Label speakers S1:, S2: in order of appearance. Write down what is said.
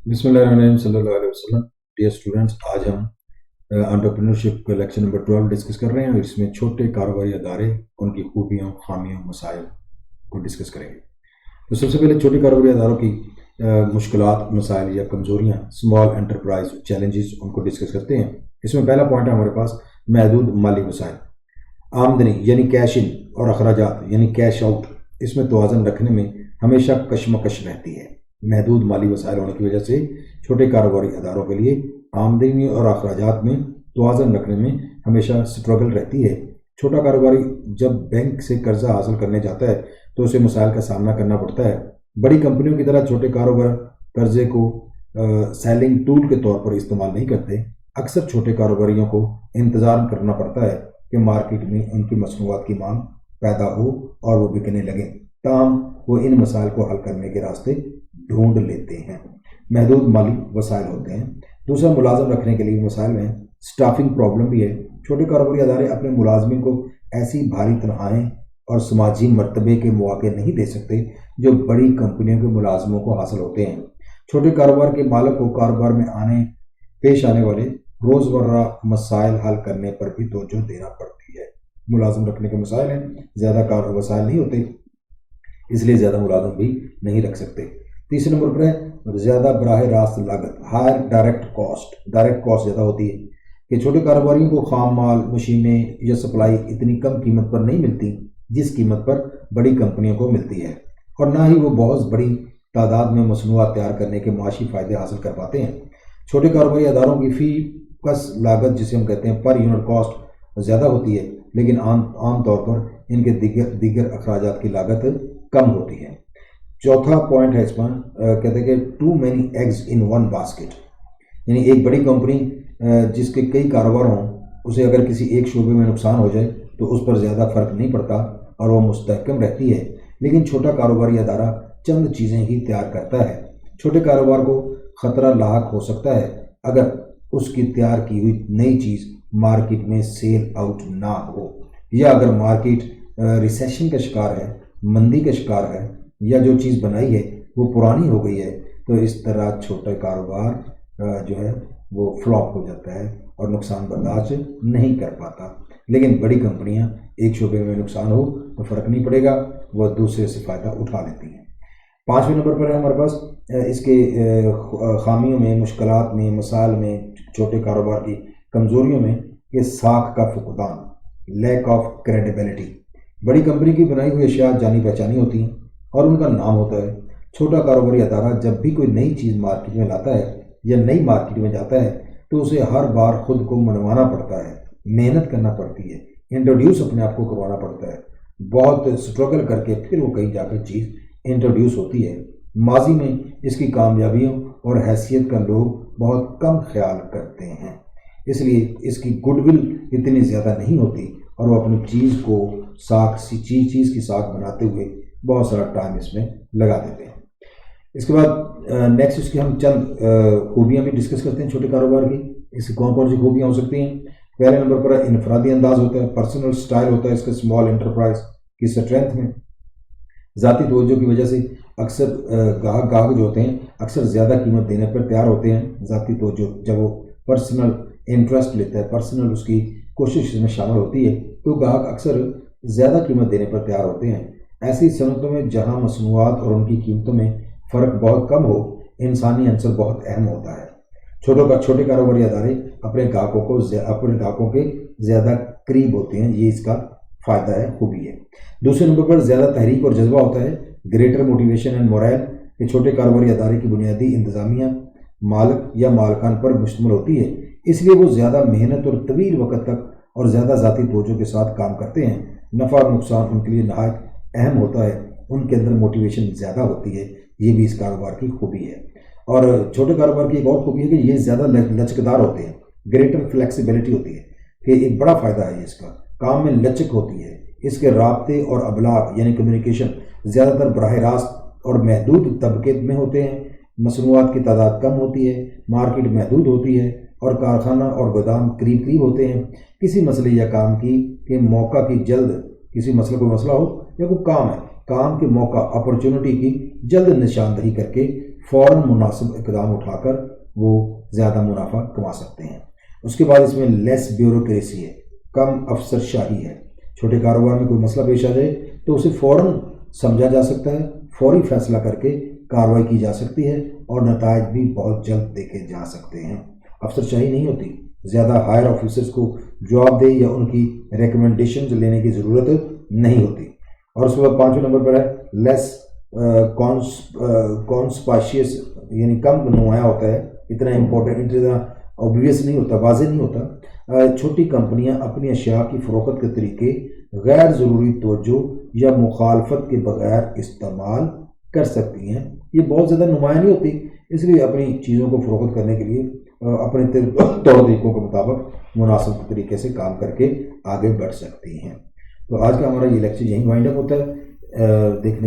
S1: बिस्मिल्लाहिर्रहमानिर्रहीम सल्लल्लाहु अलैहि वसल्लम। डियर स्टूडेंट्स, आज हम एंटरप्रेन्योरशिप का लेक्चर नंबर 12 डिस्कस कर रहे हैं और इसमें छोटे कारोबारी अदारे, उनकी खूबियों, खामियों, मसाइल को डिस्कस करेंगे। तो सबसे पहले छोटे कारोबारी अदारों की मुश्किलात, मसाइल या कमज़ोरियाँ, स्मॉल एंटरप्राइज चैलेंजेस, उनको डिस्कस करते हैं। इसमें पहला पॉइंट है हमारे पास महदूद माली वसाइल। आमदनी यानी कैश इन और अखराजात यानी कैश आउट, इसमें तवाज़न रखने में हमेशा कशमकश रहती है। महदूद माली वसाइल होने की वजह से छोटे कारोबारी अदारों के लिए आमदनी और अखराजात में तवाज़न रखने में हमेशा स्ट्रगल रहती है। छोटा कारोबारी जब बैंक से कर्जा हासिल करने जाता है तो उसे मसाइल का सामना करना पड़ता है। बड़ी कंपनियों की तरह छोटे कारोबार कर्जे को सेलिंग टूल के तौर पर इस्तेमाल नहीं करते। अक्सर छोटे कारोबारियों को इंतज़ार करना पड़ता है कि मार्केट में उनकी मसनूआत की मांग पैदा हो और वो बिकने लगे, ताहम वो इन मसाइल को हल करने के रास्ते ढूंढ लेते हैं। महदूद माली वसाइल होते हैं। दूसरा, मुलाजम रखने के लिए मसाइल में स्टाफिंग प्रॉब्लम भी है। छोटे कारोबारी अदारे अपने मुलाजमिन को ऐसी भारी तनख्वाहें और समाजी मर्तबे के मौके नहीं दे सकते जो बड़ी कंपनियों के मुलाजमों को हासिल होते हैं। छोटे कारोबार के मालिक को कारोबार में पेश आने वाले रोज़मर्रा मसाइल हल करने पर भी तवज्जो देना पड़ती है। मुलाजम रखने के मसाइल हैं, ज़्यादा कार वसाइल नहीं होते, इसलिए ज़्यादा मुलाजम भी नहीं रख सकते। तीसरे नंबर पर है ज़्यादा बराह रास्त लागत, higher direct cost. Direct cost ज़्यादा होती है कि छोटे कारोबारियों को खाम माल, मशीनें या सप्लाई इतनी कम कीमत पर नहीं मिलती जिस कीमत पर बड़ी कंपनियों को मिलती है, और ना ही वो बहुत बड़ी तादाद में मसनूआत तैयार करने के माशी फ़ायदे हासिल कर पाते हैं। छोटे कारोबारी अदारों की फ़ी कस लागत, जिसे हम कहते हैं पर यूनिट कॉस्ट, ज़्यादा होती है, लेकिन आम तौर पर इनके दीगर अखराजात की लागत कम होती है। चौथा पॉइंट है इसमें कहते हैं कि too many eggs in one basket, यानी एक बड़ी कंपनी जिसके कई कारोबार हों, उसे अगर किसी एक शोबे में नुकसान हो जाए तो उस पर ज़्यादा फ़र्क नहीं पड़ता और वो मुस्तहकम रहती है। लेकिन छोटा कारोबारी अदारा चंद चीज़ें ही तैयार करता है। छोटे कारोबार को ख़तरा लाहक हो सकता है अगर उसकी तैयार की हुई नई चीज़ मार्केट में सेल आउट ना हो, या अगर मार्केट रिसेशन का शिकार है, मंदी का शिकार है, या जो चीज़ बनाई है वो पुरानी हो गई है, तो इस तरह छोटा कारोबार जो है वो फ्लॉप हो जाता है और नुकसान बर्दाश्त नहीं कर पाता। लेकिन बड़ी कंपनियां एक शोबे में नुकसान हो तो फ़र्क नहीं पड़ेगा, वह दूसरे से फ़ायदा उठा लेती हैं। पाँचवें नंबर पर है हमारे पास इसके खामियों में, मुश्किलात में, मसाइल में, छोटे कारोबार की कमज़ोरियों में ये साख का फुकदान, लैक ऑफ क्रेडिबिलिटी। बड़ी कंपनी की बनाई हुई अशिया जानी पहचानी होती हैं और उनका नाम होता है। छोटा कारोबारी अदारा जब भी कोई नई चीज़ मार्केट में लाता है या नई मार्केट में जाता है तो उसे हर बार खुद को मनवाना पड़ता है, मेहनत करना पड़ती है, इंट्रोड्यूस अपने आप को करवाना पड़ता है। बहुत स्ट्रगल करके फिर वो कहीं जाकर चीज़ इंट्रोड्यूस होती है। माजी में इसकी कामयाबियों और हैसियत का लोग बहुत कम ख्याल करते हैं, इसलिए इसकी गुडविल इतनी ज़्यादा नहीं होती और वो अपनी चीज़ को चीज़ की साख बनाते हुए बहुत सारा टाइम इसमें लगा देते हैं। इसके बाद नेक्स्ट इसकी हम चंद खूबियाँ भी डिस्कस करते हैं छोटे कारोबार की। इसकी कौन कौन सी खूबियाँ हो सकती हैं। पहले नंबर पर इनफरादी अंदाज होता है, पर्सनल स्टाइल होता है इसका। स्मॉल एंटरप्राइज की स्ट्रेंथ में ज़ाती तवज्जो की वजह से अक्सर गाहक जो होते हैं अक्सर ज़्यादा कीमत देने पर तैयार होते हैं। ज़ाती तवज्जो, जब वो पर्सनल इंटरेस्ट लेता है, पर्सनल उसकी कोशिश इसमें शामिल होती है, तो गाहक अक्सर ज़्यादा कीमत देने पर तैयार होते हैं। ऐसी सनतों में जहाँ मसनूआत और उनकी कीमतों में फ़र्क बहुत कम हो, इंसानी अंसर बहुत अहम होता है। छोटे कारोबारी अदारे अपने ग्राहकों के ज़्यादा करीब होते हैं, ये इसका फ़ायदा है, खूबी है। दूसरे नंबर पर ज़्यादा तहरीक और जज्बा होता है, ग्रेटर मोटिवेशन एंड मोरल। के छोटे कारोबारी अदारे की बुनियादी इंतज़ामिया मालिक या मालकान पर मुश्तमिल होती है, इसलिए वो ज़्यादा मेहनत और तवील वक्त तक और ज़्यादा ज़ाती तवज्जो के साथ काम करते हैं। नफ़ा और नुकसान उनके लिए नहायत अहम होता है, उनके अंदर मोटिवेशन ज़्यादा होती है, ये भी इस कारोबार की खूबी है। और छोटे कारोबार की एक और खूबी है कि ये ज़्यादा लचकदार होते हैं, ग्रेटर फ्लेक्सिबिलिटी होती है, कि एक बड़ा फ़ायदा है इसका, काम में लचक होती है। इसके राब्ते और अबलाग यानी कम्युनिकेशन ज़्यादातर बराह रास्त और महदूद तबके में होते हैं। मसनूआत की तादाद कम होती है, मार्केट महदूद होती है और कारखाना और गोदाम करीब करीब होते हैं। किसी मसले या काम के मौका की जल्द, किसी मसले को मसला हो या कोई काम है, काम के मौका अपॉर्चुनिटी की जल्द निशानदही करके फ़ौरन मुनासिब इक़दाम उठाकर वो ज़्यादा मुनाफा कमा सकते हैं। उसके बाद इसमें लेस ब्यूरोक्रेसी है, कम अफसर शाही है। छोटे कारोबार में कोई मसला पेश आ जाए तो उसे फ़ौरन समझा जा सकता है, फौरी फैसला करके कार्रवाई की जा सकती है और नताइज भी बहुत जल्द देखे जा सकते हैं। अफसरशाही नहीं होती, ज़्यादा हायर ऑफिसर्स को जवाबदेही या उनकी रिकमेंडेशन लेने की ज़रूरत नहीं होती। और उसके बाद 5वें नंबर पर है लेस कॉन्स्पाशियस, यानी कम नुमाया होता है, इतना इम्पोर्टेंट, इतना ऑब्वियस नहीं होता, वाज़ेह नहीं होता। छोटी कंपनियां अपनी अशिया की फ़रोख्त के तरीके गैर ज़रूरी तवज्जो या मुखालफत के बगैर इस्तेमाल कर सकती हैं। ये बहुत ज़्यादा नुमाया नहीं होती, इसलिए अपनी चीज़ों को फ़रोख्त करने के लिए अपने तौर तरीक़ों के मुताबिक मुनासिब तरीके से काम करके आगे बढ़ सकती हैं। तो आज का हमारा ये लेक्चर यहीं वाइंड अप होता है। देखने